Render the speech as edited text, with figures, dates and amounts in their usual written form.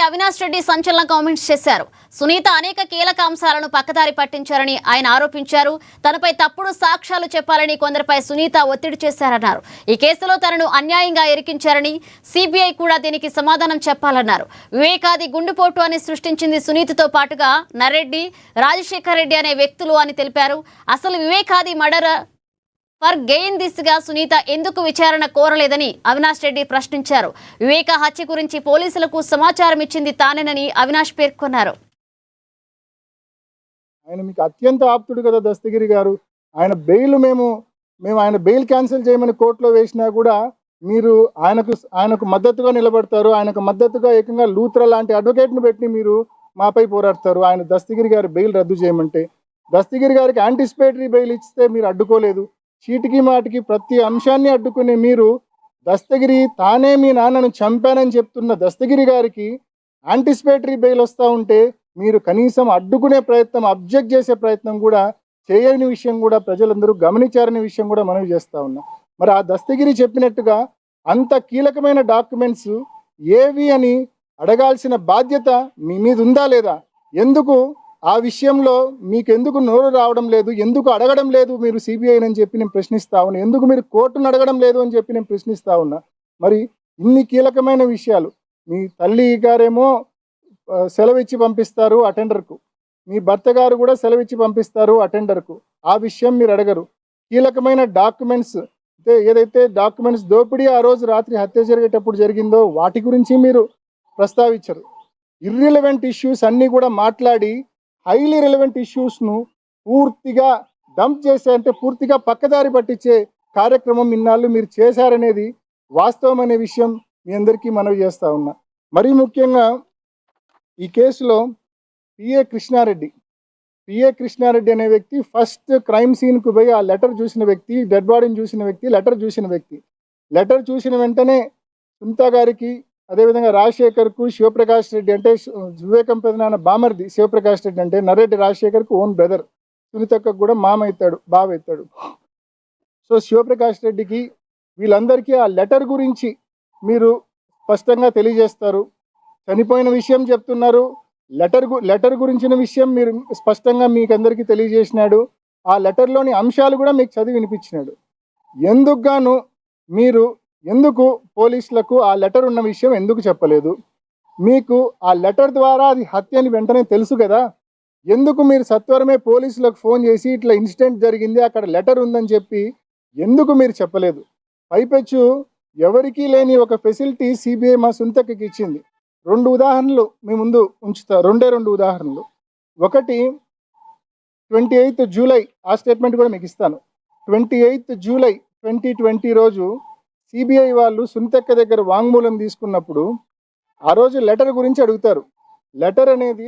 అవినాష్ రెడ్డి సంచలన కామెంట్స్ చేశారు. సునీత అనేక కీలక అంశాలను పక్కదారి పట్టించారని ఆయన ఆరోపించారు. తనపై తప్పుడు సాక్ష్యాలు చెప్పాలని కొందరిపై సునీత ఒత్తిడి చేశారన్నారు. ఈ కేసులో తనను అన్యాయంగా ఇరికించారని, సిబిఐ కూడా దీనికి సమాధానం చెప్పాలన్నారు. వివేకాది గుండుపోటు అని సృష్టించింది సునీతతో పాటుగా నరెడ్డి, రాజశేఖర్ రెడ్డి అనే వ్యక్తులు అని తెలిపారు. అసలు వివేకాది మర్డర్ ఫర్ గెయిన్ దిశగా సునీత ఎందుకు విచారణ కోరలేదని అవినాష్ రెడ్డి ప్రశ్నించారు. వివేక హత్య గురించి పోలీసులకు సమాచారం ఇచ్చింది తానేనని అవినాష్ పేర్కొన్నారు. ఆయన మీకు అత్యంత ఆప్తుడు కదా దస్తగిరి గారు. ఆయన బెయిల్ మేము ఆయన బెయిల్ క్యాన్సిల్ చేయమని కోర్టులో వేసినా కూడా మీరు ఆయనకు మద్దతుగా నిలబడతారు. ఆయనకు మద్దతుగా ఏకంగా లూత్రా లాంటి అడ్వకేట్ను పెట్టి మీరు మాపై పోరాడతారు. ఆయన దస్తగిరి గారి బెయిల్ రద్దు చేయమంటే, దస్తగిరి గారికి యాంటిసిపేటరీ బెయిల్ ఇస్తే మీరు అడ్డుకోలేదు. చీటికి మాటికి ప్రతి అంశాన్ని అడ్డుకునే మీరు దస్తగిరి తానే మీ నాన్నను చంపానని చెప్తున్న దస్తగిరి గారికి యాంటిసిపేటరీ బెయిల్ వస్తూ ఉంటే మీరు కనీసం అడ్డుకునే ప్రయత్నం, అబ్జెక్ట్ చేసే ప్రయత్నం కూడా చేయని విషయం కూడా ప్రజలందరూ గమనించారనే విషయం కూడా మనవి చేస్తూ ఉన్నాం. మరి ఆ దస్తగిరి చెప్పినట్టుగా అంత కీలకమైన డాక్యుమెంట్స్ ఏవి అని అడగాల్సిన బాధ్యత మీ మీద ఉందా లేదా? ఎందుకు ఆ విషయంలో మీకు ఎందుకు నోరు రావడం లేదు? ఎందుకు అడగడం లేదు మీరు సిబిఐని అని చెప్పి నేను ప్రశ్నిస్తా ఉన్నా. ఎందుకు మీరు కోర్టును అడగడం లేదు అని చెప్పి నేను ప్రశ్నిస్తా ఉన్నా. మరి ఇన్ని కీలకమైన విషయాలు మీ తల్లి గారేమో సెలవిచ్చి పంపిస్తారు అటెండర్కు, మీ భర్త గారు కూడా సెలవిచ్చి పంపిస్తారు అటెండర్కు. ఆ విషయం మీరు అడగరు. కీలకమైన డాక్యుమెంట్స్ ఏదైతే డాక్యుమెంట్స్ దోపిడీ ఆ రోజు రాత్రి హత్య జరిగేటప్పుడు జరిగిందో వాటి గురించి మీరు ప్రస్తావించరు. ఇర్రిలవెంట్ ఇష్యూస్ అన్నీ కూడా మాట్లాడి హైలీ రిలవెంట్ ఇష్యూస్ను పూర్తిగా డంప్ చేసే, అంటే పూర్తిగా పక్కదారి పట్టించే కార్యక్రమం ఇన్నాళ్ళు మీరు చేశారనేది వాస్తవం అనే విషయం మీ అందరికీ మనవి చేస్తూ ఉన్నా. మరీ ముఖ్యంగా ఈ కేసులో పిఏ కృష్ణారెడ్డి అనే వ్యక్తి ఫస్ట్ క్రైమ్ సీన్కు పోయి ఆ లెటర్ చూసిన వ్యక్తి, డెడ్ బాడీని చూసిన వ్యక్తి, లెటర్ చూసిన వెంటనే సునీత గారికి, అదేవిధంగా రాజశేఖర్కు, శివప్రకాష్ రెడ్డి అంటే వివేకం పెదనాన్న బామర్ది శివప్రకాష్ రెడ్డి అంటే నరెడ్డి రాజశేఖర్కు ఓన్ బ్రదర్, సునీతకు కూడా మామ అవుతాడు, బావ అవుతాడు. సో శివప్రకాష్ రెడ్డికి వీళ్ళందరికీ ఆ లెటర్ గురించి మీరు స్పష్టంగా తెలియజేస్తారు. చనిపోయిన విషయం చెప్తున్నారు, లెటర్ గురించిన విషయం మీరు స్పష్టంగా మీకు అందరికీ తెలియజేసినాడు. ఆ లెటర్లోని అంశాలు కూడా మీకు చదివి వినిపించినాడు. ఎందుకు పోలీసులకు ఆ లెటర్ ఉన్న విషయం ఎందుకు చెప్పలేదు? మీకు ఆ లెటర్ ద్వారా అది హత్య అని వెంటనే తెలుసు కదా, ఎందుకు మీరు సత్వరమే పోలీసులకు ఫోన్ చేసి ఇట్లా ఇన్సిడెంట్ జరిగింది, అక్కడ లెటర్ ఉందని చెప్పి ఎందుకు మీరు చెప్పలేదు? పైపెచ్చు ఎవరికీ లేని ఒక ఫెసిలిటీ సిబిఐ మా సునీతకి ఇచ్చింది. 2 ఉదాహరణలు మీ ముందు ఉంచుతా, 2 ఉదాహరణలు. ఒకటి 28 జూలై, ఆ స్టేట్మెంట్ కూడా మీకు ఇస్తాను. 28 జూలై 2020 రోజు సిబిఐ వాళ్ళు సునీతక్క దగ్గర వాంగ్మూలం తీసుకున్నప్పుడు ఆ రోజు లెటర్ గురించి అడుగుతారు. లెటర్ అనేది